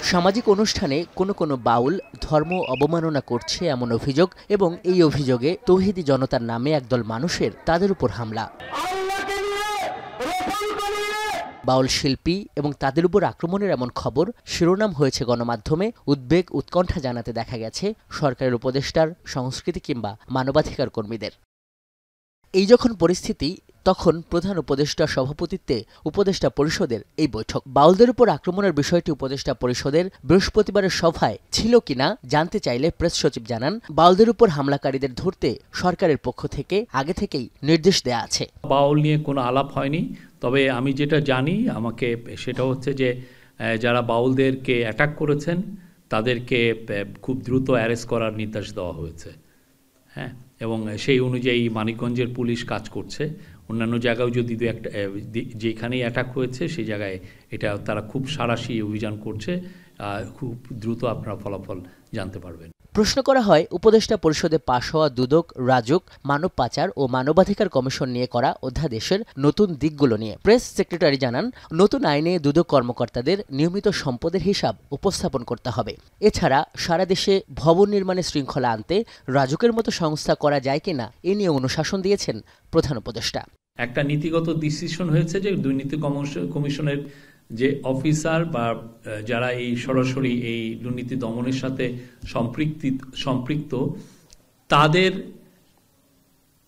সামাজিক অনুষ্ঠানে কোনো বাউল ধর্ম অবমাননা করছে এমন অভিযোগ এবং এই অভিযোগে তৌহিদি জনতার নামে একদল মানুষের তাদের উপর হামলা। বাউল শিল্পী এবং তাদের উপর আক্রমণের এমন খবর শিরোনাম হয়েছে গণমাধ্যমে। উদ্বেগ উৎকণ্ঠা জানাতে দেখা গেছে সরকারের উপদেষ্টার, সংস্কৃতি কিংবা মানবাধিকার কর্মীদের। এই যখন পরিস্থিতি, তখন প্রধান উপদেষ্টার সভাপতিত্বে উপদেষ্টা পরিষদের এই বৈঠক। বাউলদের উপর আক্রমণের বিষয়টি উপদেষ্টা পরিষদের বৃহস্পতিবারের সভায় ছিল কিনা জানতে চাইলে প্রেস সচিব জানান, বাউলদের উপর হামলাকারীদের ধরতে সরকারের পক্ষ থেকে আগে থেকেই নির্দেশ দেয়া আছে। বাউল নিয়ে কোনো আলাপ হয়নি, তবে আমি যেটা জানি সেটা হচ্ছে যে যারা বাউলদেরকে অ্যাটাক করেছেন তাদেরকে খুব দ্রুত অ্যারেস্ট করার নির্দেশ দেওয়া হয়েছে। হ্যাঁ, এবং সেই অনুযায়ী মানিকগঞ্জের পুলিশ কাজ করছে। অন্যান্য জায়গায় যদি যেখানেই অ্যাটাক হয়েছে সেই জায়গায় তারা খুব সাঁড়াশি অভিযান করছে। খুব দ্রুত আপনারা ফলাফল জানতে পারবেন। প্রশ্ন করা হয়, উপদেষ্টা পরিষদে পাশ হওয়া দুদক, রাজুক, মানব পাচার ও মানবাধিকার কমিশন নিয়ে করা অধ্যাদেশের নতুন দিকগুলো নিয়ে। প্রেস সেক্রেটারি জানান, নতুন আইনে দুদক কর্মকর্তাদের নিয়মিত সম্পদের হিসাব উপস্থাপন করতে হবে। এছাড়া সারা দেশে ভবন নির্মাণে শৃঙ্খলা আনতে রাজুকের মতো সংস্থা করা যায় কিনা এ নিয়ে অনুশাসন দিয়েছেন প্রধান উপদেষ্টা। একটা নীতিগত ডিসিশন হয়েছে যে দুর্নীতি কমিশনের যে অফিসার বা যারা এই সরাসরি এই দুর্নীতি দমনের সাথে সম্পৃক্ত তাদের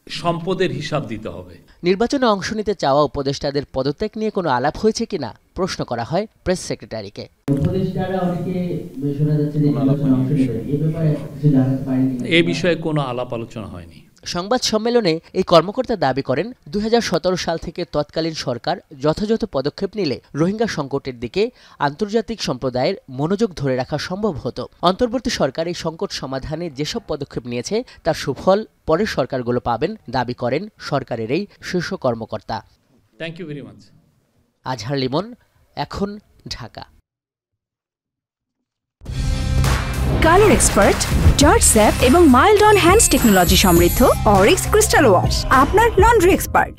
সম্পদের হিসাব দিতে হবে। নির্বাচনে অংশ নিতে চাওয়া উপদেষ্টাদের পদত্যাগ নিয়ে কোনো আলাপ হয়েছে কিনা প্রশ্ন করা হয় প্রেস সেক্রেটারিকে। এই বিষয়ে কোনো আলাপ আলোচনা হয়নি। সংবাদ সম্মেলনে এই কর্মকর্তা দাবি করেন, 2017 সাল থেকে তৎকালীন সরকার যথাযথ পদক্ষেপ নিলে রোহিঙ্গা সংকটের দিকে আন্তর্জাতিক সম্প্রদায়ের মনোযোগ ধরে রাখা সম্ভব হতো। অন্তর্বর্তী সরকার এই সংকট সমাধানে যেসব পদক্ষেপ নিয়েছে তার সুফল পরের সরকারগুলো পাবেন দাবি করেন সরকারের এই শীর্ষ কর্মকর্তা। Thank you very much. Azhar Limon, এখন, ঢাকা। কালার এক্সপার্ট, জর্জ স্যাপ এবং মাইল্ড অন হ্যান্ডস টেকনোলজি সমৃদ্ধ অরিক্স ক্রিস্টাল ওয়াশ আপনার লন্ড্রি এক্সপার্ট।